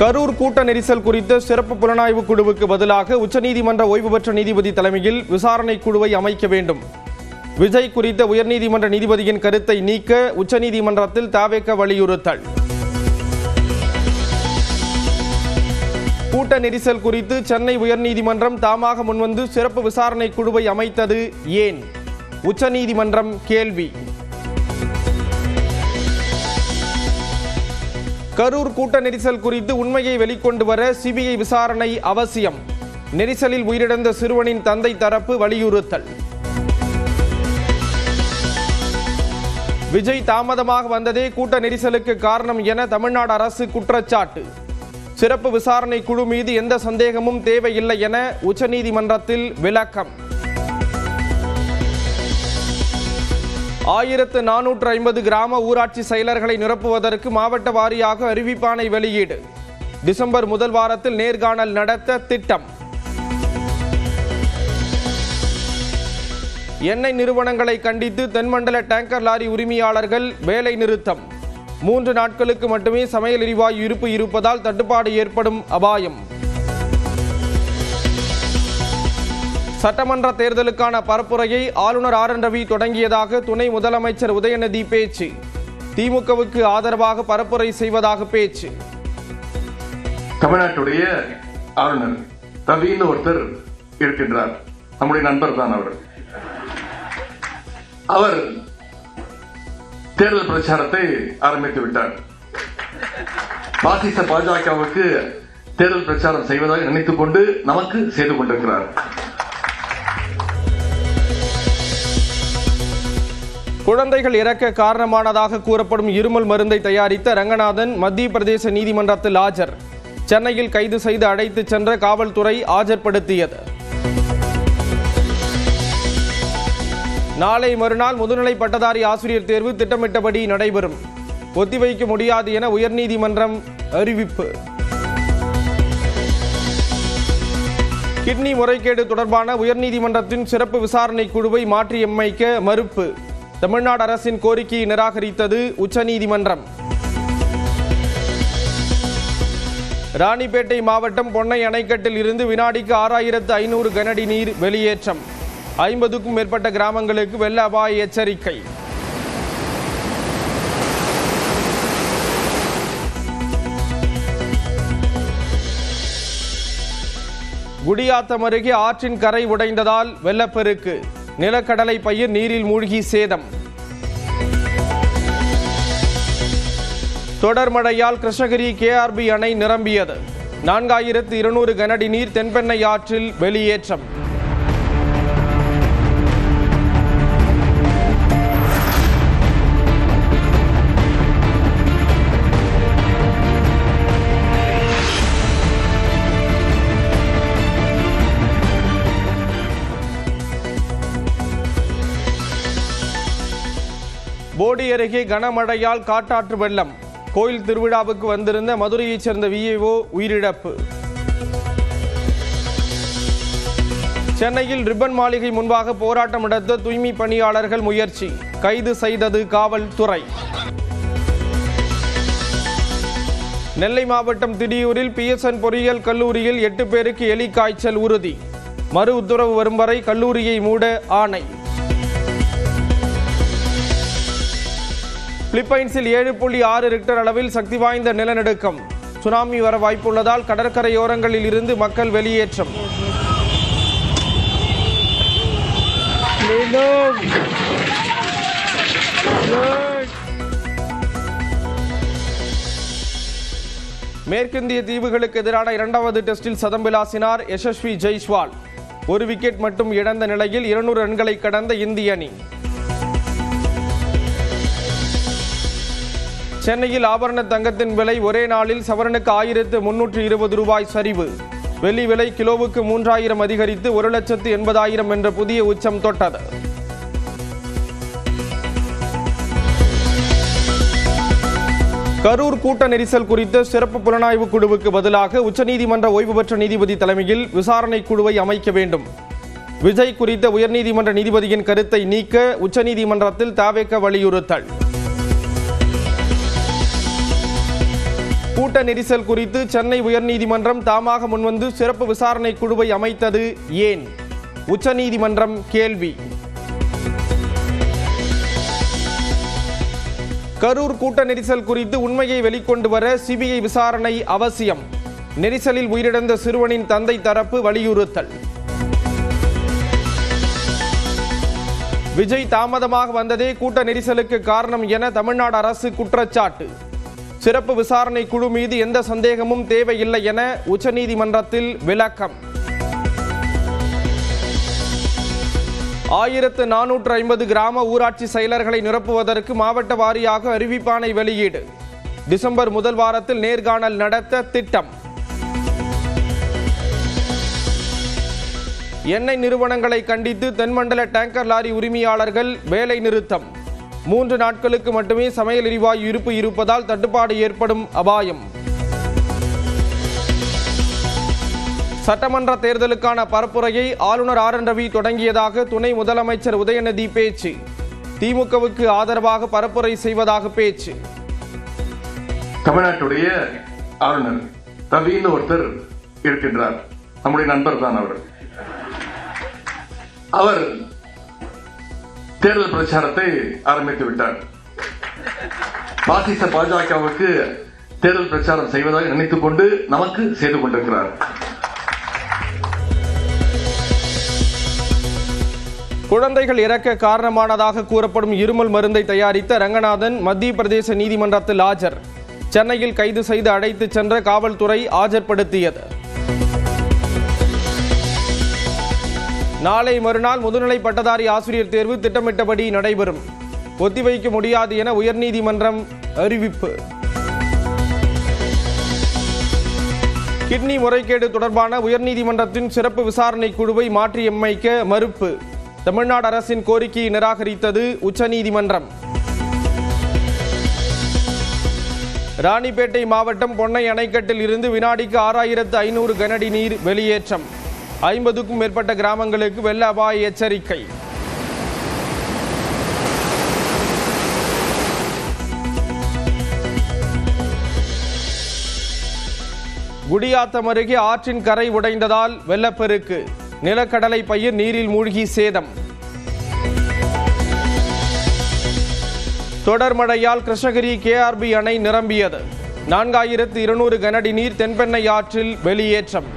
கரூர் கூட்ட நெரிசல் குறித்த சிறப்பு புலனாய்வு குழுவுக்கு பதிலாக உச்சநீதிமன்ற ஓய்வு பெற்ற நீதிபதி தலைமையில் விசாரணை குழுவை அமைக்க வேண்டும். விஜய் குறித்த உயர்நீதிமன்ற நீதிபதியின் கருத்தை நீக்க உச்சநீதிமன்றத்தில் தவேக வலியுறுத்தல். கூட்ட நெரிசல் குறித்து சென்னை உயர்நீதிமன்றம் தாமாக முன்வந்து சிறப்பு விசாரணை குழுவை அமைத்தது ஏன்? உச்சநீதிமன்றம் கேள்வி. கரூர் கூட்ட நெரிசல் குறித்து உண்மையை வெளிக்கொண்டு வர சிபிஐ விசாரணை அவசியம். நெரிசலில் உயிரிழந்த சிறுவனின் தந்தை தரப்பு வலியுறுத்தல். விஜய் தாமதமாக வந்ததே கூட்ட நெரிசலுக்கு காரணம் என தமிழ்நாடு அரசு குற்றச்சாட்டு. சிறப்பு விசாரணை குழு மீது எந்த சந்தேகமும் தேவையில்லை என உச்சநீதிமன்றத்தில் விளக்கம். 1450 கிராம ஊராட்சி செயலர்களை நிரப்புவதற்கு மாவட்ட வாரியாக அறிவிப்பாணை வெளியீடு. டிசம்பர் முதல் வாரத்தில் நேர்காணல் நடத்த திட்டம். எண்ணெய் நிறுவனங்களை கண்டித்து தென்மண்டல டேங்கர் லாரி உரிமையாளர்கள் வேலை நிறுத்தம். 3 நாட்களுக்கு மட்டுமே சமையல் எரிவாயு இருப்பு இருப்பதால் தட்டுப்பாடு ஏற்படும் அபாயம். சட்டமன்ற தேர்தலுக்கான பரப்புரையை ஆளுநர் ஆர்.என். ரவி தொடங்கியதாக துணை முதலமைச்சர் உதயநிதி பேச்சு. திமுகவுக்கு ஆதரவாக பரப்புரை செய்வதாக பேச்சு. தமிழ்நாட்டுடைய ஆளுநர் ரவின்னு ஒருத்தர் இருக்கின்றார். நம்முடைய நண்பர் தான் அவர் தேர்தல் பிரச்சாரத்தை ஆரம்பித்து விட்டார். பாசிச பாஜகவுக்கு தேர்தல் பிரச்சாரம் செய்வதாக நினைத்துக் கொண்டு நமக்கு செய்து கொண்டிருக்கிறார். குழந்தைகள் இறக்க காரணமானதாக கூறப்படும் இருமல் மருந்தை தயாரித்த ரங்கநாதன் மத்திய பிரதேச நீதிமன்றத்தில் ஆஜர். சென்னையில் கைது செய்து அழைத்துச் சென்ற காவல்துறை ஆஜர்படுத்தியது. நாளை மறுநாள் முதுநிலை பட்டதாரி ஆசிரியர் தேர்வு திட்டமிட்டபடி நடைபெறும். ஒத்திவைக்க முடியாது என உயர்நீதிமன்றம் அறிவிப்பு. கிட்னி முறைகேடு தொடர்பான உயர்நீதிமன்றத்தின் சிறப்பு விசாரணை குழுவை மாற்றியமைக்க மறுப்பு. தமிழ்நாடு அரசின் கோரிக்கையை நிராகரித்தது உச்சநீதிமன்றம். ராணிப்பேட்டை மாவட்டம் பொன்னை அணைக்கட்டில் இருந்து வினாடிக்கு 6500 கனஅடி நீர் வெளியேற்றம். 50க்கும் மேற்பட்ட கிராமங்களுக்கு வெள்ள அபாய எச்சரிக்கை. குடியாத்தம் அருகே ஆற்றின் கரை உடைந்ததால் வெள்ளப்பெருக்கு. நிலக்கடலை பயிர் நீரில் மூழ்கி சேதம். தொடர் மழையால் கிருஷ்ணகிரி கேஆர்பி அணை நிரம்பியது. 4200 கனஅடி நீர் தென்பெண்ணை ஆற்றில் வெளியேற்றம். போடி அருகே கனமழையால் காட்டாற்று வெள்ளம். கோயில் திருவிழாவுக்கு வந்திருந்த மதுரையைச் சேர்ந்த விஏஓ உயிரிழப்பு. சென்னையில் ரிப்பன் மாளிகை முன்பாக போராட்டம் நடத்த தூய்மை பணியாளர்கள் முயற்சி. கைது செய்தது காவல்துறை. நெல்லை மாவட்டம் திடியூரில் பிஎஸ்என் பொறியியல் கல்லூரியில் 8 பேருக்கு எலி காய்ச்சல் உறுதி. மறு உத்தரவு வரும் வரை கல்லூரியை மூட ஆணை. பிலிப்பைன்ஸில் 7.6 ரிக்டர் அளவில் சக்தி வாய்ந்த நிலநடுக்கம். சுனாமி வர வாய்ப்புள்ளதால் கடற்கரையோரங்களில் இருந்து மக்கள் வெளியேற்றம். மேற்கிந்திய தீவுகளுக்கு எதிரான 2வது டெஸ்டில் சதம் விளாசினார் யசஸ்வி ஜெய்ஸ்வால். 1 விக்கெட் மட்டும் இழந்த நிலையில் 200 ரன்களை கடந்த இந்திய அணி. சென்னையில் ஆபரண தங்கத்தின் விலை ஒரே நாளில் சவரனுக்கு 1320 ரூபாய் சரிவு. வெள்ளி விலை கிலோவுக்கு 3000 அதிகரித்து 1,80,000 என்ற புதிய உச்சம் தொட்டது. கரூர் கூட்ட நெரிசல் குறித்த சிறப்பு புலனாய்வு குழுவுக்கு பதிலாக உச்சநீதிமன்ற ஓய்வு பெற்ற நீதிபதி தலைமையில் விசாரணை குழுவை அமைக்க வேண்டும். விஜய் குறித்த உயர்நீதிமன்ற நீதிபதியின் கருத்தை நீக்க உச்சநீதிமன்றத்தில் தவேக வலியுறுத்தல். கூட்ட நெரிசல் குறித்து சென்னை உயர்நீதிமன்றம் தாமாக முன்வந்து சிறப்பு விசாரணை குழுவை அமைத்தது ஏன்? உச்சநீதிமன்றம் கேள்வி. கரூர் கூட்ட நெரிசல் குறித்து உண்மையை வெளிக்கொண்டு வர சிபிஐ விசாரணை அவசியம். நெரிசலில் உயிரிழந்த சிறுவனின் தந்தை தரப்பு வலியுறுத்தல். விஜய் தாமதமாக வந்ததே கூட்ட நெரிசலுக்கு காரணம் என தமிழ்நாடு அரசு குற்றச்சாட்டு. சிறப்பு விசாரணை குழு மீது எந்த சந்தேகமும் தேவையில்லை என உச்சநீதிமன்றத்தில் விளக்கம். 1450 கிராம ஊராட்சி செயலர்களை நிரப்புவதற்கு மாவட்ட வாரியாக அறிவிப்பாணை வெளியீடு. டிசம்பர் முதல் வாரத்தில் நேர்காணல் நடத்த திட்டம். எண்ணெய் நிறுவனங்களை கண்டித்து தென்மண்டல டேங்கர் லாரி உரிமையாளர்கள் வேலை நிறுத்தம். 3 நாட்களுக்கு மட்டுமே சமையல் எரிவாயு இருப்பு இருப்பதால் தட்டுப்பாடு ஏற்படும் அபாயம். சட்டமன்ற தேர்தலுக்கான பரப்புரையை ஆளுநர் ஆர் என் ரவி தொடங்கியதாக துணை முதலமைச்சர் உதயநிதி பேச்சு. திமுகவுக்கு ஆதரவாக பரப்புரை செய்வதாக பேச்சு. தமிழ்நாட்டுடைய ஆளுநர் ரவின்னு ஒருத்தர் இருக்கின்றார். நம்முடைய நண்பர் தான் அவர் தேர்தல் பிரச்சாரத்தை ஆரம்பித்து விட்டார். பாசிச பாஜகவுக்கு தேர்தல் பிரச்சாரம் செய்வதாக நினைத்துக் கொண்டு நமக்கு செய்து கொண்டிருக்கிறார். குழந்தைகள் இறக்க காரணமானதாக கூறப்படும் இருமல் மருந்தை தயாரித்த ரங்கநாதன் மத்திய பிரதேச நீதிமன்றத்தில் ஆஜர். சென்னையில் கைது செய்து அழைத்து சென்ற காவல்துறை ஆஜர்படுத்தியது. நாளை மறுநாள் முதுநிலை பட்டதாரி ஆசிரியர் தேர்வு திட்டமிட்டபடி நடைபெறும். ஒத்திவைக்க முடியாது என உயர்நீதிமன்றம் அறிவிப்பு. கிட்னி முறைகேடு தொடர்பான உயர்நீதிமன்றத்தின் சிறப்பு விசாரணை குழுவை மாற்றியமைக்க மறுப்பு. தமிழ்நாடு அரசின் கோரிக்கையை நிராகரித்தது உச்சநீதிமன்றம். ராணிப்பேட்டை மாவட்டம் பொன்னை அணைக்கட்டில் இருந்து வினாடிக்கு 6500 கனஅடி நீர் வெளியேற்றம். 50க்கும் மேற்பட்ட கிராமங்களுக்கு வெள்ள அபாய எச்சரிக்கை. குடியாத்தம் அருகே ஆற்றின் கரை உடைந்ததால் வெள்ளப்பெருக்கு. நிலக்கடலை பயிர் நீரில் மூழ்கி சேதம். தொடர் மழையால் கிருஷ்ணகிரி கேஆர்பி அணை நிரம்பியது. 4200 கனஅடி நீர் தென்பெண்ணை ஆற்றில் வெளியேற்றம்.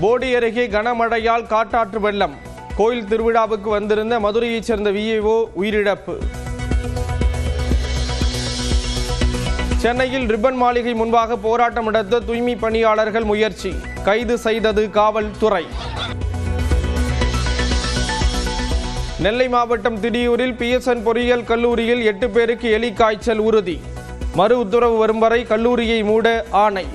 போடி அருகே கனமழையால் காட்டாற்று வெள்ளம். கோயில் திருவிழாவுக்கு வந்திருந்த மதுரையைச் சேர்ந்த விஏஓ உயிரிழப்பு. சென்னையில் ரிப்பன் மாளிகை முன்பாக போராட்டம் நடத்த தூய்மை பணியாளர்கள் முயற்சி. கைது செய்தது காவல்துறை. நெல்லை மாவட்டம் திடியூரில் பிஎஸ்என் பொறியியல் கல்லூரியில் 8 பேருக்கு எலி காய்ச்சல் உறுதி. மறு உத்தரவு வரும் வரை கல்லூரியை மூட ஆணை.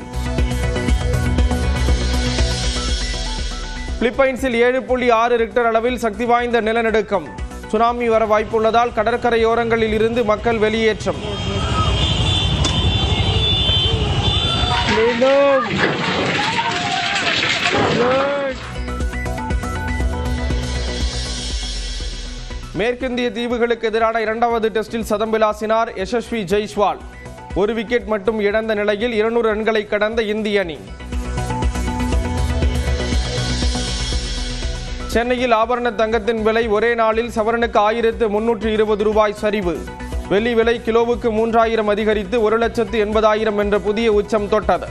பிலிப்பைன்ஸில் 7.6 ரிக்டர் அளவில் சக்தி வாய்ந்த நிலநடுக்கம். சுனாமி வர வாய்ப்புள்ளதால் கடற்கரையோரங்களில் இருந்து மக்கள் வெளியேற்றம். மேற்கிந்திய தீவுகளுக்கு எதிரான 2வது டெஸ்டில் சதம் விளாசினார் யசஸ்வி ஜெய்ஸ்வால். 1 விக்கெட் மட்டும் இழந்த நிலையில் 200 ரன்களை கடந்த இந்திய அணி. சென்னையில் ஆபரண தங்கத்தின் விலை ஒரே நாளில் சவரனுக்கு 1320 ரூபாய் சரிவு. வெள்ளி விலை கிலோவுக்கு 3000 அதிகரித்து 1,80,000 என்ற புதிய உச்சம் தொட்டது.